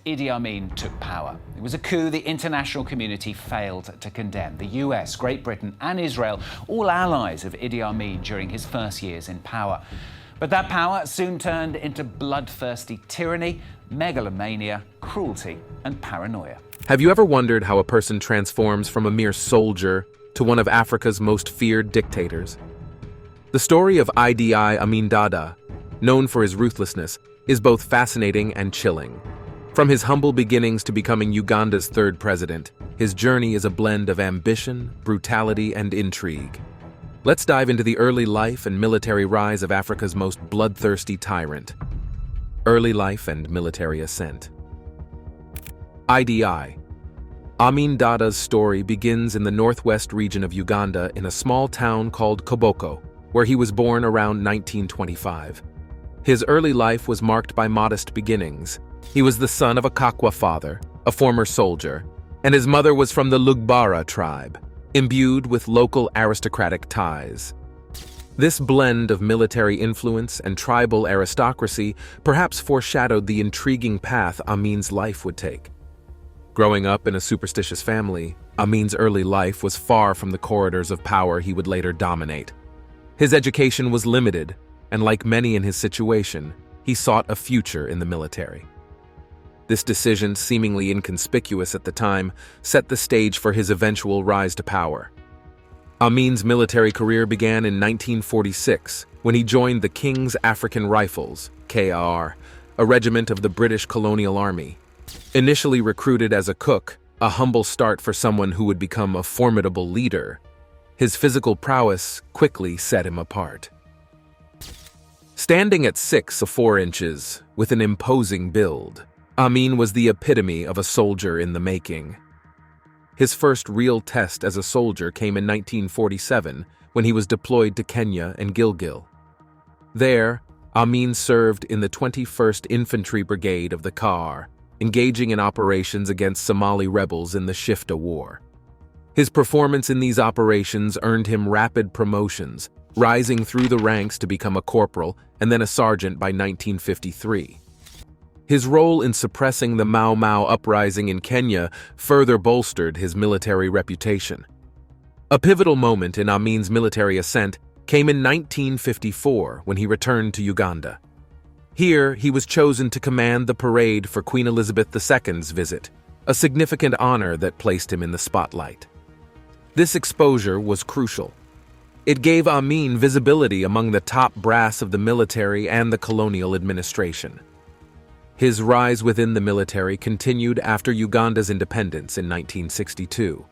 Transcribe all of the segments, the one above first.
Idi Amin took power. It was a coup the international community failed to condemn. The US, Great Britain and Israel, all allies of Idi Amin during his first years in power. But that power soon turned into bloodthirsty tyranny, megalomania, cruelty and paranoia. Have you ever wondered how a person transforms from a mere soldier to one of Africa's most feared dictators? The story of IDI Amin Dada, known for his ruthlessness, is both fascinating and chilling. From his humble beginnings to becoming Uganda's third president, his journey is a blend of ambition, brutality, and intrigue. Let's dive into the early life and military rise of Africa's most bloodthirsty tyrant. Early life and military ascent. IDI. Amin Dada's story begins in the northwest region of Uganda in a small town called Koboko, where he was born around 1925. His early life was marked by modest beginnings. He was the son of a Kakwa father, a former soldier, and his mother was from the Lugbara tribe, imbued with local aristocratic ties. This blend of military influence and tribal aristocracy perhaps foreshadowed the intriguing path Amin's life would take. Growing up in a superstitious family, Amin's early life was far from the corridors of power he would later dominate. His education was limited, and like many in his situation, he sought a future in the military. This decision, seemingly inconspicuous at the time, set the stage for his eventual rise to power. Amin's military career began in 1946 when he joined the King's African Rifles, KAR, a regiment of the British Colonial Army. Initially recruited as a cook, a humble start for someone who would become a formidable leader, his physical prowess quickly set him apart. Standing at 6'4" with an imposing build, Amin was the epitome of a soldier in the making. His first real test as a soldier came in 1947 when he was deployed to Kenya and Gilgil. There, Amin served in the 21st Infantry Brigade of the KAR, engaging in operations against Somali rebels in the Shifta War. His performance in these operations earned him rapid promotions, rising through the ranks to become a corporal and then a sergeant by 1953. His role in suppressing the Mau Mau uprising in Kenya further bolstered his military reputation. A pivotal moment in Amin's military ascent came in 1954 when he returned to Uganda. Here, he was chosen to command the parade for Queen Elizabeth II's visit, a significant honor that placed him in the spotlight. This exposure was crucial. It gave Amin visibility among the top brass of the military and the colonial administration. His rise within the military continued after Uganda's independence in 1962.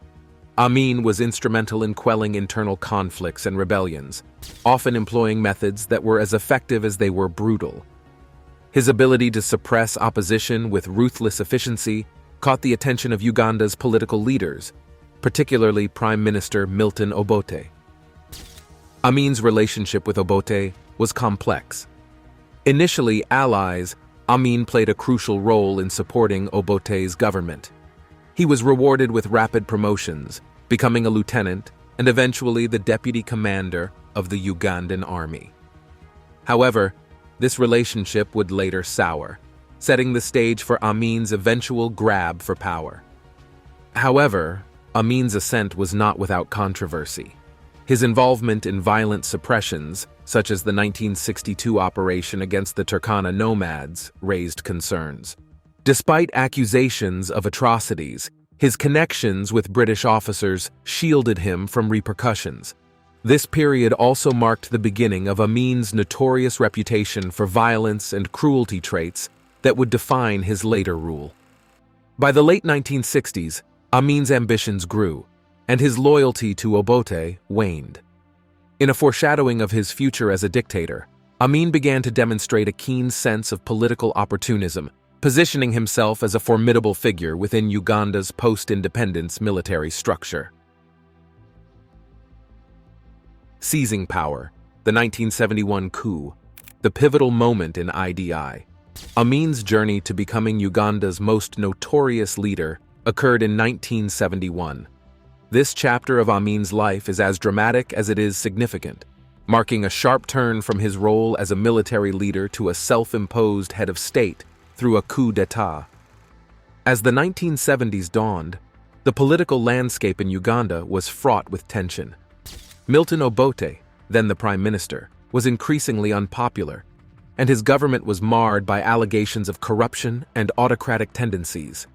Amin was instrumental in quelling internal conflicts and rebellions, often employing methods that were as effective as they were brutal. His ability to suppress opposition with ruthless efficiency caught the attention of Uganda's political leaders, particularly Prime Minister Milton Obote. Amin's relationship with Obote was complex. Initially allies, Amin played a crucial role in supporting Obote's government. He was rewarded with rapid promotions, becoming a lieutenant and eventually the deputy commander of the Ugandan army. However, this relationship would later sour, setting the stage for Amin's eventual grab for power. However, Amin's ascent was not without controversy. His involvement in violent suppressions, such as the 1962 operation against the Turkana nomads, raised concerns. Despite accusations of atrocities, his connections with British officers shielded him from repercussions. This period also marked the beginning of Amin's notorious reputation for violence and cruelty traits that would define his later rule. By the late 1960s, Amin's ambitions grew, and his loyalty to Obote waned. In a foreshadowing of his future as a dictator, Amin began to demonstrate a keen sense of political opportunism, positioning himself as a formidable figure within Uganda's post-independence military structure. Seizing power, the 1971 coup, the pivotal moment in IDI. Amin's journey to becoming Uganda's most notorious leader occurred in 1971. This chapter of Amin's life is as dramatic as it is significant, marking a sharp turn from his role as a military leader to a self-imposed head of state through a coup d'état. As the 1970s dawned, the political landscape in Uganda was fraught with tension. Milton Obote, then the prime minister, was increasingly unpopular, and his government was marred by allegations of corruption and autocratic tendencies.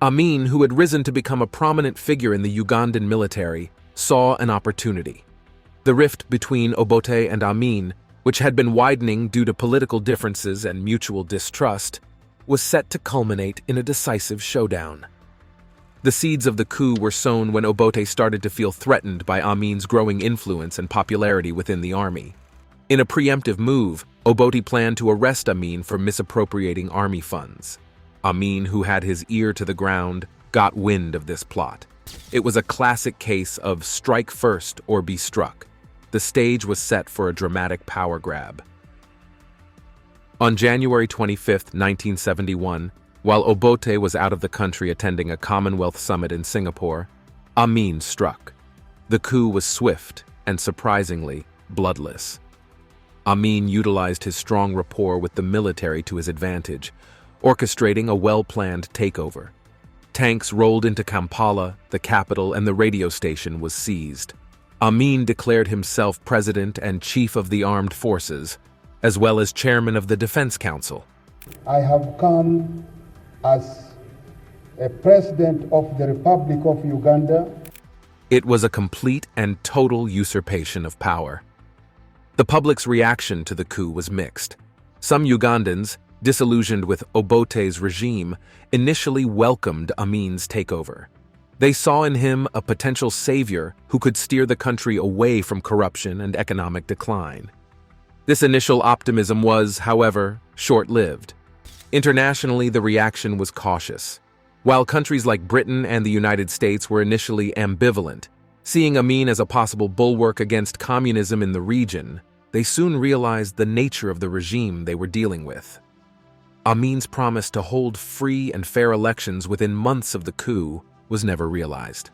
Amin, who had risen to become a prominent figure in the Ugandan military, saw an opportunity. The rift between Obote and Amin, which had been widening due to political differences and mutual distrust, was set to culminate in a decisive showdown. The seeds of the coup were sown when Obote started to feel threatened by Amin's growing influence and popularity within the army. In a preemptive move, Obote planned to arrest Amin for misappropriating army funds. Amin, who had his ear to the ground, got wind of this plot. It was a classic case of strike first or be struck. The stage was set for a dramatic power grab. On January 25, 1971, while Obote was out of the country attending a Commonwealth summit in Singapore, Amin struck. The coup was swift and, surprisingly, bloodless. Amin utilized his strong rapport with the military to his advantage, orchestrating a well-planned takeover. Tanks rolled into Kampala, the capital, and the radio station was seized. Amin declared himself president and chief of the armed forces, as well as chairman of the Defense Council. I have come as a president of the Republic of Uganda. It was a complete and total usurpation of power. The public's reaction to the coup was mixed. Some Ugandans, disillusioned with Obote's regime, initially welcomed Amin's takeover. They saw in him a potential savior who could steer the country away from corruption and economic decline. This initial optimism was, however, short-lived. Internationally, the reaction was cautious. While countries like Britain and the United States were initially ambivalent, seeing Amin as a possible bulwark against communism in the region, they soon realized the nature of the regime they were dealing with. Amin's promise to hold free and fair elections within months of the coup was never realized.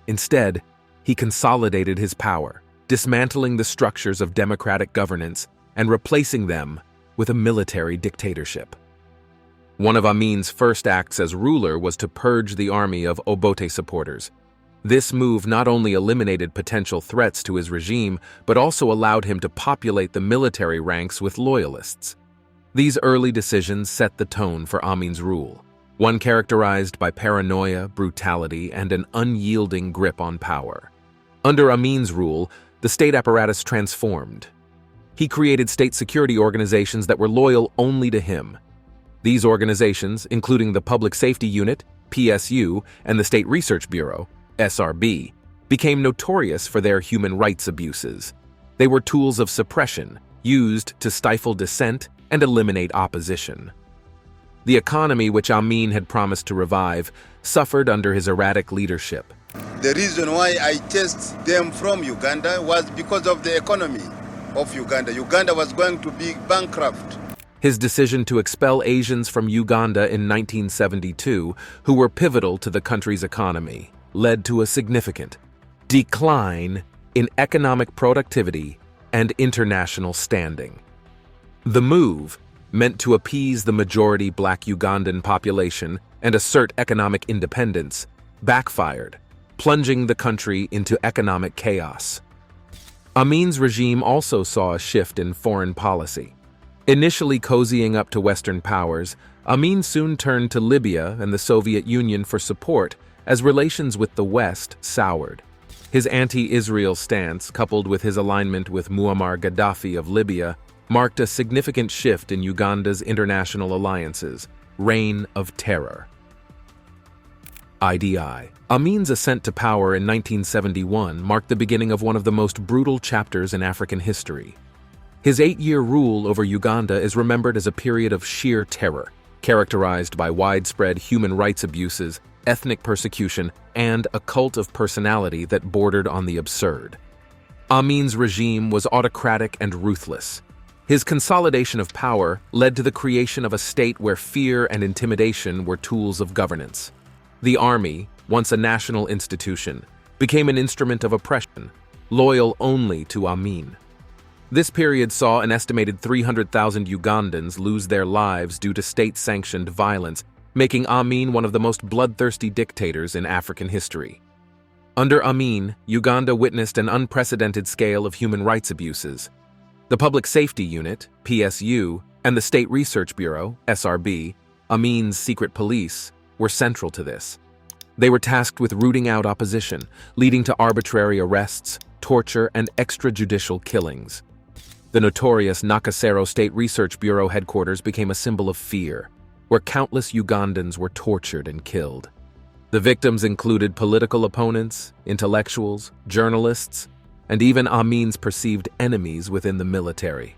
Instead, he consolidated his power, dismantling the structures of democratic governance and replacing them with a military dictatorship. One of Amin's first acts as ruler was to purge the army of Obote supporters. This move not only eliminated potential threats to his regime, but also allowed him to populate the military ranks with loyalists. These early decisions set the tone for Amin's rule, one characterized by paranoia, brutality, and an unyielding grip on power. Under Amin's rule, the state apparatus transformed. He created state security organizations that were loyal only to him. These organizations, including the Public Safety Unit, PSU, and the State Research Bureau, SRB, became notorious for their human rights abuses. They were tools of suppression, used to stifle dissent and eliminate opposition. The economy, which Amin had promised to revive, suffered under his erratic leadership. The reason why I chased them from Uganda was because of the economy of Uganda. Uganda was going to be bankrupt. His decision to expel Asians from Uganda in 1972, who were pivotal to the country's economy, led to a significant decline in economic productivity and international standing. The move, meant to appease the majority Black Ugandan population and assert economic independence, backfired, plunging the country into economic chaos. Amin's regime also saw a shift in foreign policy. Initially cozying up to Western powers, Amin soon turned to Libya and the Soviet Union for support as relations with the West soured. His anti-Israel stance, coupled with his alignment with Muammar Gaddafi of Libya, marked a significant shift in Uganda's international alliances, reign of terror. IDI. Amin's ascent to power in 1971 marked the beginning of one of the most brutal chapters in African history. His 8-year rule over Uganda is remembered as a period of sheer terror, characterized by widespread human rights abuses, ethnic persecution, and a cult of personality that bordered on the absurd. Amin's regime was autocratic and ruthless. His consolidation of power led to the creation of a state where fear and intimidation were tools of governance. The army, once a national institution, became an instrument of oppression, loyal only to Amin. This period saw an estimated 300,000 Ugandans lose their lives due to state-sanctioned violence, making Amin one of the most bloodthirsty dictators in African history. Under Amin, Uganda witnessed an unprecedented scale of human rights abuses. The Public Safety Unit, PSU, and the State Research Bureau, SRB, Amin's secret police, were central to this. They were tasked with rooting out opposition, leading to arbitrary arrests, torture, and extrajudicial killings. The notorious Nakasero State Research Bureau headquarters became a symbol of fear, where countless Ugandans were tortured and killed. The victims included political opponents, intellectuals, journalists, and even Amin's perceived enemies within the military.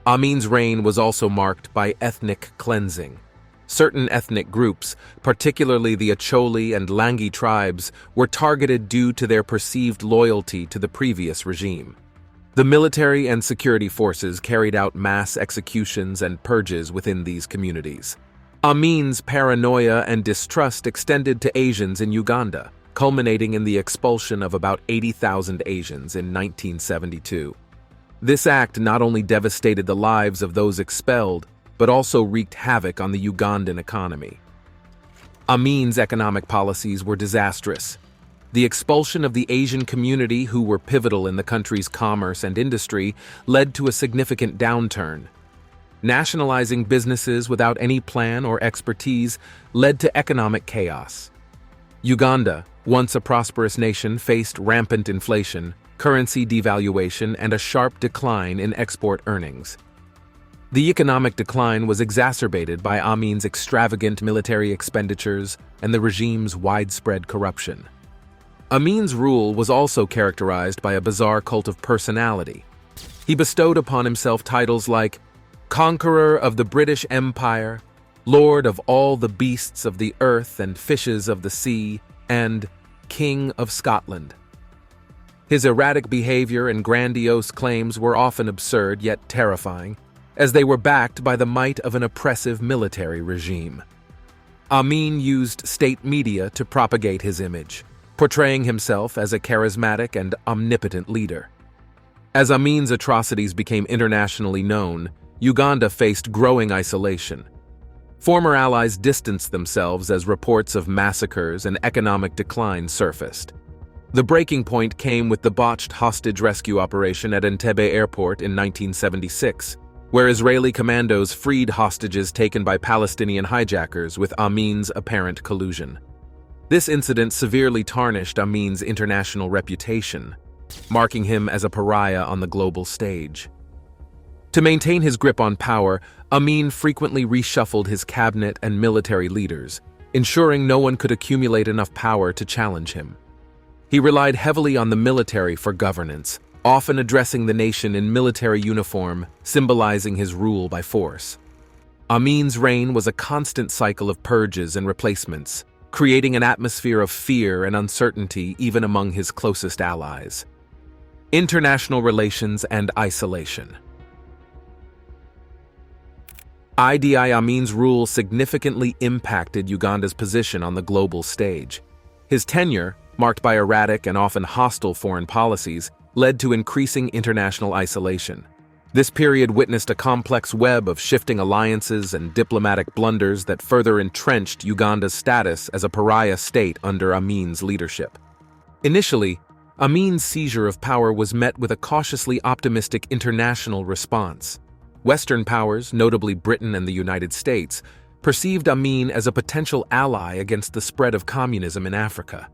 Amin's reign was also marked by ethnic cleansing. Certain ethnic groups, particularly the Acholi and Langi tribes, were targeted due to their perceived loyalty to the previous regime. The military and security forces carried out mass executions and purges within these communities. Amin's paranoia and distrust extended to Asians in Uganda, culminating in the expulsion of about 80,000 Asians in 1972. This act not only devastated the lives of those expelled, but also wreaked havoc on the Ugandan economy. Amin's economic policies were disastrous. The expulsion of the Asian community, who were pivotal in the country's commerce and industry, led to a significant downturn. Nationalizing businesses without any plan or expertise led to economic chaos. Uganda, once a prosperous nation, faced rampant inflation, currency devaluation, and a sharp decline in export earnings. The economic decline was exacerbated by Amin's extravagant military expenditures and the regime's widespread corruption. Amin's rule was also characterized by a bizarre cult of personality. He bestowed upon himself titles like Conqueror of the British Empire, Lord of all the beasts of the earth and fishes of the sea, and King of Scotland. His erratic behavior and grandiose claims were often absurd yet terrifying, as they were backed by the might of an oppressive military regime. Amin used state media to propagate his image, portraying himself as a charismatic and omnipotent leader. As Amin's atrocities became internationally known, Uganda faced growing isolation. Former allies distanced themselves as reports of massacres and economic decline surfaced. The breaking point came with the botched hostage rescue operation at Entebbe Airport in 1976, where Israeli commandos freed hostages taken by Palestinian hijackers with Amin's apparent collusion. This incident severely tarnished Amin's international reputation, marking him as a pariah on the global stage. To maintain his grip on power, Amin frequently reshuffled his cabinet and military leaders, ensuring no one could accumulate enough power to challenge him. He relied heavily on the military for governance, often addressing the nation in military uniform, symbolizing his rule by force. Amin's reign was a constant cycle of purges and replacements, creating an atmosphere of fear and uncertainty even among his closest allies. International relations and isolation. IDI Amin's rule significantly impacted Uganda's position on the global stage. His tenure, marked by erratic and often hostile foreign policies, led to increasing international isolation. This period witnessed a complex web of shifting alliances and diplomatic blunders that further entrenched Uganda's status as a pariah state under Amin's leadership. Initially, Amin's seizure of power was met with a cautiously optimistic international response. Western powers, notably Britain and the United States, perceived Amin as a potential ally against the spread of communism in Africa.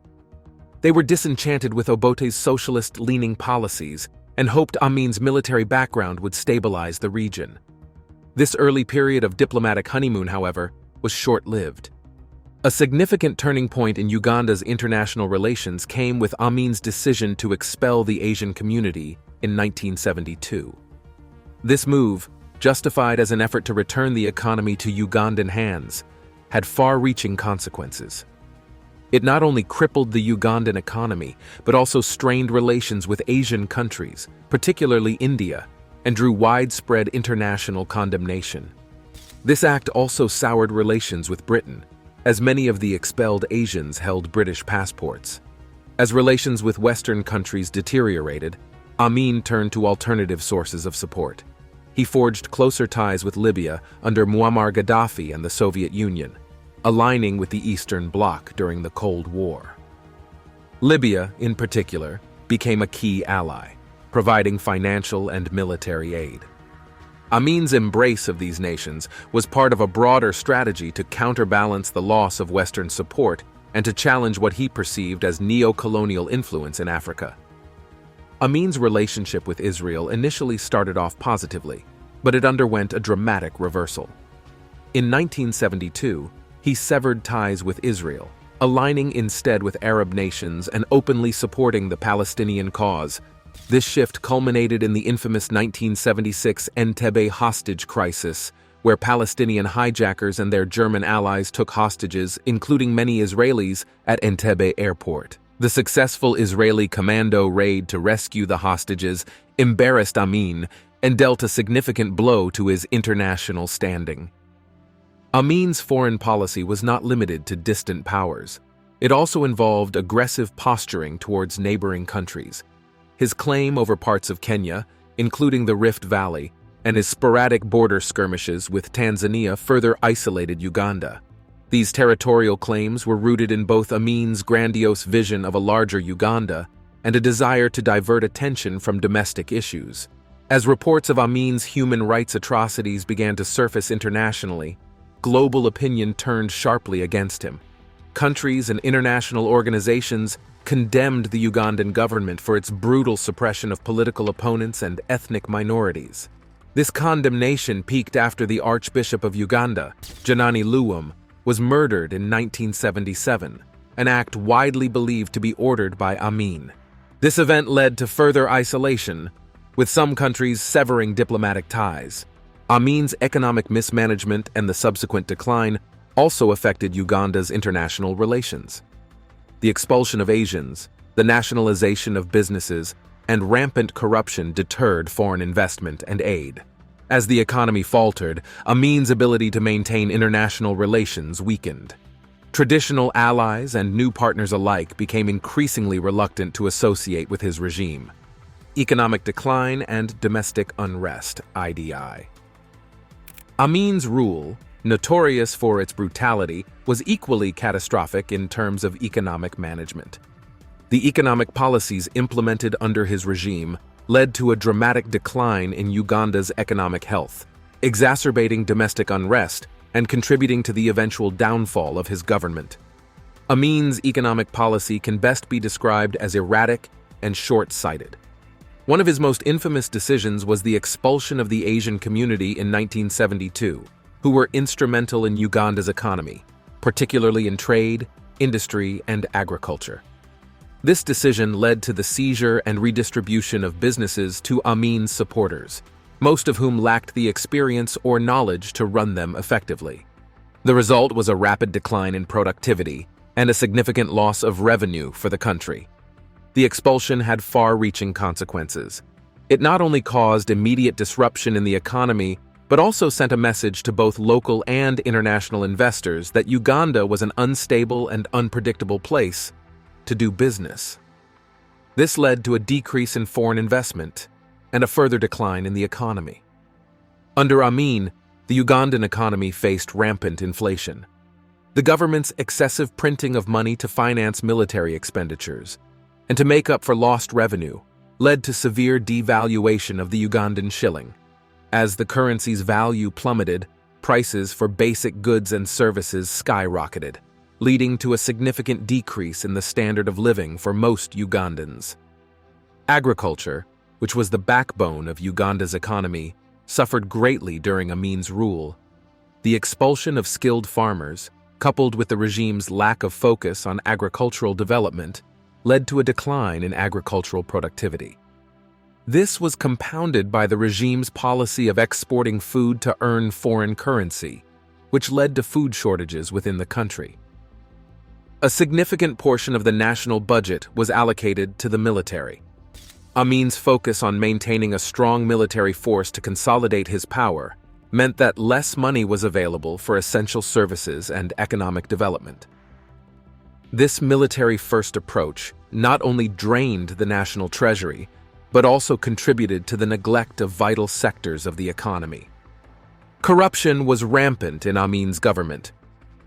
They were disenchanted with Obote's socialist-leaning policies and hoped Amin's military background would stabilize the region. This early period of diplomatic honeymoon, however, was short-lived. A significant turning point in Uganda's international relations came with Amin's decision to expel the Asian community in 1972. This move, justified as an effort to return the economy to Ugandan hands, had far-reaching consequences. It not only crippled the Ugandan economy, but also strained relations with Asian countries, particularly India, and drew widespread international condemnation. This act also soured relations with Britain, as many of the expelled Asians held British passports. As relations with Western countries deteriorated, Amin turned to alternative sources of support. He forged closer ties with Libya under Muammar Gaddafi and the Soviet Union. aligning with the Eastern Bloc during the Cold War. Libya, in particular, became a key ally, providing financial and military aid. Amin's embrace of these nations was part of a broader strategy to counterbalance the loss of Western support and to challenge what he perceived as neo-colonial influence in Africa. Amin's relationship with Israel initially started off positively, but it underwent a dramatic reversal. In 1972, he severed ties with Israel, aligning instead with Arab nations and openly supporting the Palestinian cause. This shift culminated in the infamous 1976 Entebbe hostage crisis, where Palestinian hijackers and their German allies took hostages, including many Israelis, at Entebbe airport. The successful Israeli commando raid to rescue the hostages embarrassed Amin and dealt a significant blow to his international standing. Amin's foreign policy was not limited to distant powers. It also involved aggressive posturing towards neighboring countries. His claim over parts of Kenya, including the Rift Valley, and his sporadic border skirmishes with Tanzania further isolated Uganda. These territorial claims were rooted in both Amin's grandiose vision of a larger Uganda and a desire to divert attention from domestic issues. As reports of Amin's human rights atrocities began to surface internationally, global opinion turned sharply against him. Countries and international organizations condemned the Ugandan government for its brutal suppression of political opponents and ethnic minorities. This condemnation peaked after the Archbishop of Uganda, Janani Luwum, was murdered in 1977, an act widely believed to be ordered by Amin. This event led to further isolation, with some countries severing diplomatic ties. Amin's economic mismanagement and the subsequent decline also affected Uganda's international relations. The expulsion of Asians, the nationalization of businesses, and rampant corruption deterred foreign investment and aid. As the economy faltered, Amin's ability to maintain international relations weakened. Traditional allies and new partners alike became increasingly reluctant to associate with his regime. Economic decline and domestic unrest, IDI. Amin's rule, notorious for its brutality, was equally catastrophic in terms of economic management. The economic policies implemented under his regime led to a dramatic decline in Uganda's economic health, exacerbating domestic unrest and contributing to the eventual downfall of his government. Amin's economic policy can best be described as erratic and short-sighted. One of his most infamous decisions was the expulsion of the Asian community in 1972, who were instrumental in Uganda's economy, particularly in trade, industry, and agriculture. This decision led to the seizure and redistribution of businesses to Amin's supporters, most of whom lacked the experience or knowledge to run them effectively. The result was a rapid decline in productivity and a significant loss of revenue for the country. The expulsion had far-reaching consequences. It not only caused immediate disruption in the economy, but also sent a message to both local and international investors that Uganda was an unstable and unpredictable place to do business. This led to a decrease in foreign investment and a further decline in the economy. Under Amin, the Ugandan economy faced rampant inflation. The government's excessive printing of money to finance military expenditures and to make up for lost revenue led to severe devaluation of the Ugandan shilling. As the currency's value plummeted, prices for basic goods and services skyrocketed, leading to a significant decrease in the standard of living for most Ugandans. Agriculture, which was the backbone of Uganda's economy, suffered greatly during Amin's rule. The expulsion of skilled farmers, coupled with the regime's lack of focus on agricultural development, led to a decline in agricultural productivity. This was compounded by the regime's policy of exporting food to earn foreign currency, which led to food shortages within the country. A significant portion of the national budget was allocated to the military. Amin's focus on maintaining a strong military force to consolidate his power meant that less money was available for essential services and economic development. This military-first approach not only drained the national treasury, but also contributed to the neglect of vital sectors of the economy. Corruption was rampant in Amin's government.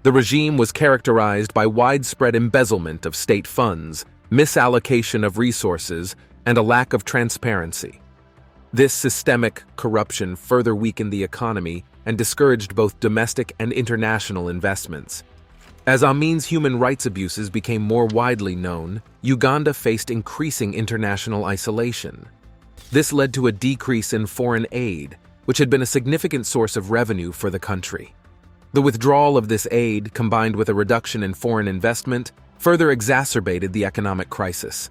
The regime was characterized by widespread embezzlement of state funds, misallocation of resources, and a lack of transparency. This systemic corruption further weakened the economy and discouraged both domestic and international investments. As Amin's human rights abuses became more widely known, Uganda faced increasing international isolation. This led to a decrease in foreign aid, which had been a significant source of revenue for the country. The withdrawal of this aid, combined with a reduction in foreign investment, further exacerbated the economic crisis.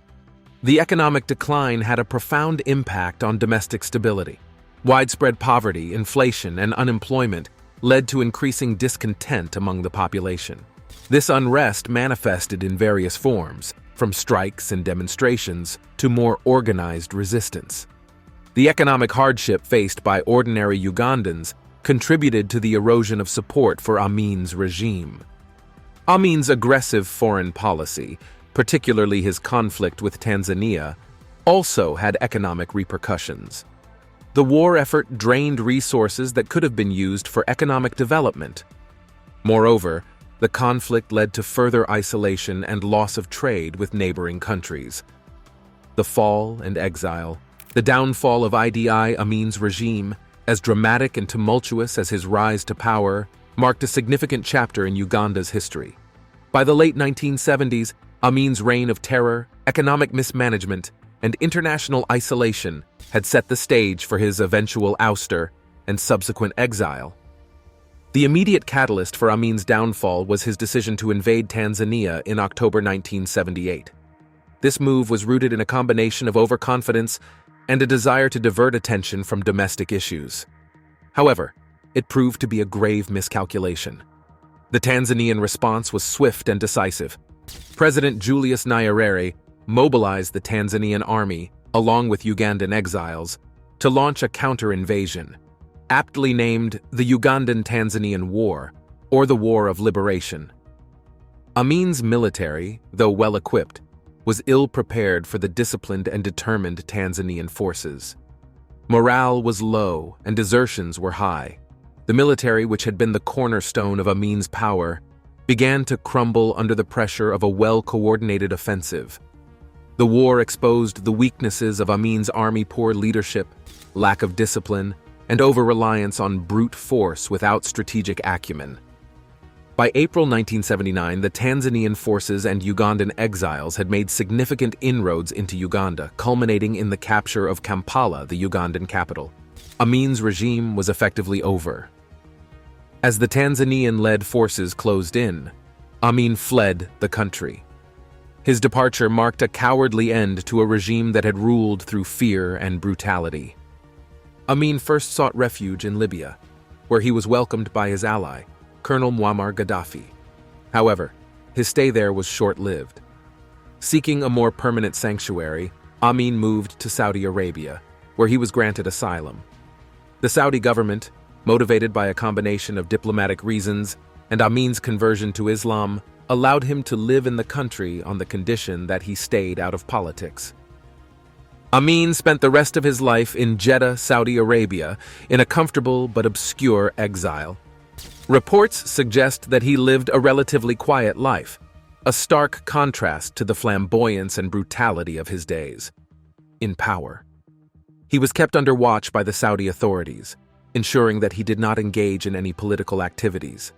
The economic decline had a profound impact on domestic stability. Widespread poverty, inflation, and unemployment led to increasing discontent among the population. This unrest manifested in various forms, from strikes and demonstrations to more organized resistance. The economic hardship faced by ordinary Ugandans contributed to the erosion of support for Amin's regime. Amin's aggressive foreign policy, particularly his conflict with Tanzania, also had economic repercussions. The war effort drained resources that could have been used for economic development. Moreover, the conflict led to further isolation and loss of trade with neighboring countries. The fall and exile, the downfall of IDI Amin's regime, as dramatic and tumultuous as his rise to power, marked a significant chapter in Uganda's history. By the late 1970s, Amin's reign of terror, economic mismanagement, and international isolation had set the stage for his eventual ouster and subsequent exile. The immediate catalyst for Amin's downfall was his decision to invade Tanzania in October 1978. This move was rooted in a combination of overconfidence and a desire to divert attention from domestic issues. However, it proved to be a grave miscalculation. The Tanzanian response was swift and decisive. President Julius Nyerere mobilized the Tanzanian army, along with Ugandan exiles, to launch a counter-invasion, aptly named the Ugandan-Tanzanian War, or the War of Liberation. Amin's military, though well-equipped, was ill-prepared for the disciplined and determined Tanzanian forces. Morale was low and desertions were high. The military, which had been the cornerstone of Amin's power, began to crumble under the pressure of a well-coordinated offensive. The war exposed the weaknesses of Amin's army: poor leadership, lack of discipline, and over-reliance on brute force without strategic acumen. By April 1979, the Tanzanian forces and Ugandan exiles had made significant inroads into Uganda, culminating in the capture of Kampala, the Ugandan capital. Amin's regime was effectively over. As the Tanzanian-led forces closed in, Amin fled the country. His departure marked a cowardly end to a regime that had ruled through fear and brutality. Amin first sought refuge in Libya, where he was welcomed by his ally, Colonel Muammar Gaddafi. However, his stay there was short-lived. Seeking a more permanent sanctuary, Amin moved to Saudi Arabia, where he was granted asylum. The Saudi government, motivated by a combination of diplomatic reasons and Amin's conversion to Islam, allowed him to live in the country on the condition that he stayed out of politics. Amin spent the rest of his life in Jeddah, Saudi Arabia, in a comfortable but obscure exile. Reports suggest that he lived a relatively quiet life, a stark contrast to the flamboyance and brutality of his days in power. He was kept under watch by the Saudi authorities, ensuring that he did not engage in any political activities.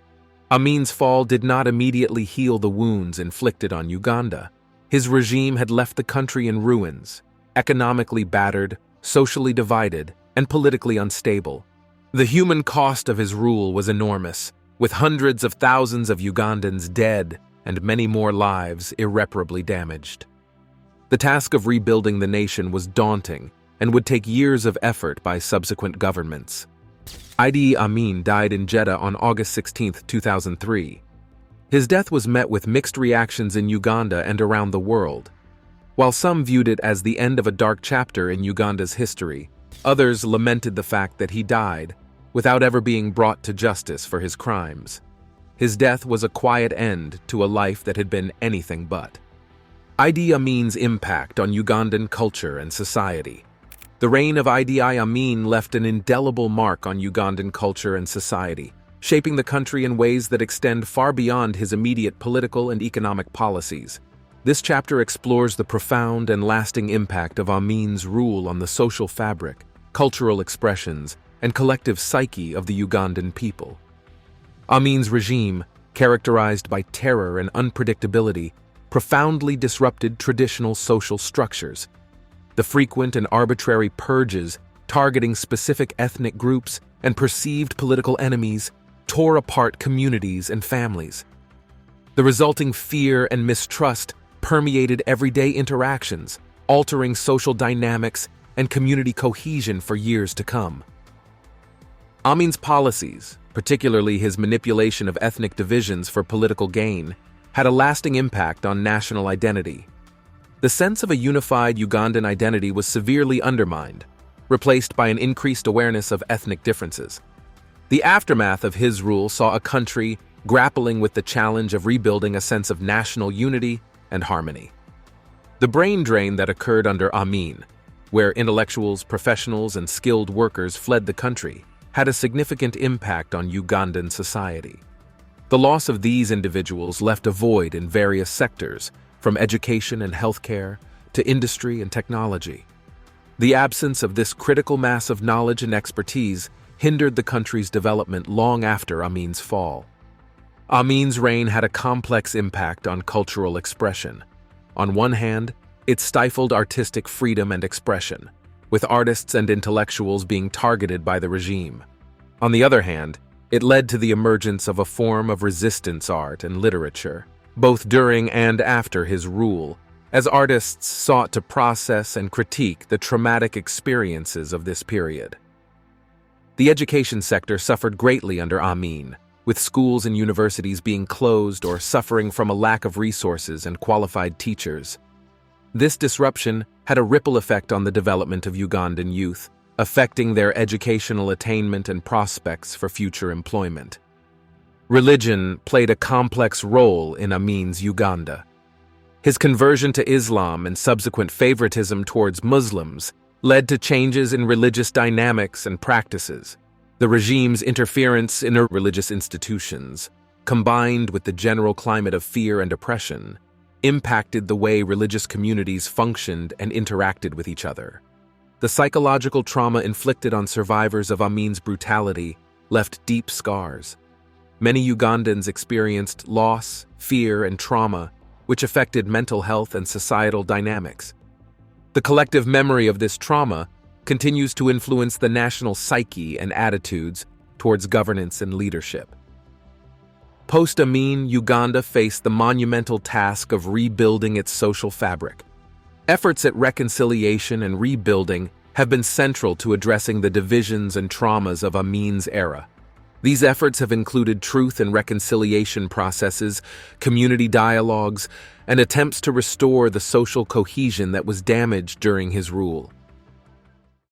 Amin's fall did not immediately heal the wounds inflicted on Uganda. His regime had left the country in ruins, economically battered, socially divided, and politically unstable. The human cost of his rule was enormous, with hundreds of thousands of Ugandans dead and many more lives irreparably damaged. The task of rebuilding the nation was daunting and would take years of effort by subsequent governments. Idi Amin died in Jeddah on August 16, 2003. His death was met with mixed reactions in Uganda and around the world. While some viewed it as the end of a dark chapter in Uganda's history, others lamented the fact that he died without ever being brought to justice for his crimes. His death was a quiet end to a life that had been anything but. Idi Amin's impact on Ugandan culture and society. The reign of Idi Amin left an indelible mark on Ugandan culture and society, shaping the country in ways that extend far beyond his immediate political and economic policies. This chapter explores the profound and lasting impact of Amin's rule on the social fabric, cultural expressions, and collective psyche of the Ugandan people. Amin's regime, characterized by terror and unpredictability, profoundly disrupted traditional social structures. The frequent and arbitrary purges targeting specific ethnic groups and perceived political enemies tore apart communities and families. The resulting fear and mistrust permeated everyday interactions, altering social dynamics and community cohesion for years to come. Amin's policies, particularly his manipulation of ethnic divisions for political gain, had a lasting impact on national identity. The sense of a unified Ugandan identity was severely undermined, replaced by an increased awareness of ethnic differences. The aftermath of his rule saw a country grappling with the challenge of rebuilding a sense of national unity and harmony. The brain drain that occurred under Amin, where intellectuals, professionals, and skilled workers fled the country, had a significant impact on Ugandan society. The loss of these individuals left a void in various sectors, from education and healthcare to industry and technology. The absence of this critical mass of knowledge and expertise hindered the country's development long after Amin's fall. Amin's reign had a complex impact on cultural expression. On one hand, it stifled artistic freedom and expression, with artists and intellectuals being targeted by the regime. On the other hand, it led to the emergence of a form of resistance art and literature, both during and after his rule, as artists sought to process and critique the traumatic experiences of this period. The education sector suffered greatly under Amin, with schools and universities being closed or suffering from a lack of resources and qualified teachers. This disruption had a ripple effect on the development of Ugandan youth, affecting their educational attainment and prospects for future employment. Religion played a complex role in Amin's Uganda. His conversion to Islam and subsequent favoritism towards Muslims led to changes in religious dynamics and practices. The regime's interference in religious institutions, combined with the general climate of fear and oppression, impacted the way religious communities functioned and interacted with each other. The psychological trauma inflicted on survivors of Amin's brutality left deep scars. Many Ugandans experienced loss, fear, and trauma, which affected mental health and societal dynamics. The collective memory of this trauma continues to influence the national psyche and attitudes towards governance and leadership. Post-Amin, Uganda faced the monumental task of rebuilding its social fabric. Efforts at reconciliation and rebuilding have been central to addressing the divisions and traumas of Amin's era. These efforts have included truth and reconciliation processes, community dialogues, and attempts to restore the social cohesion that was damaged during his rule.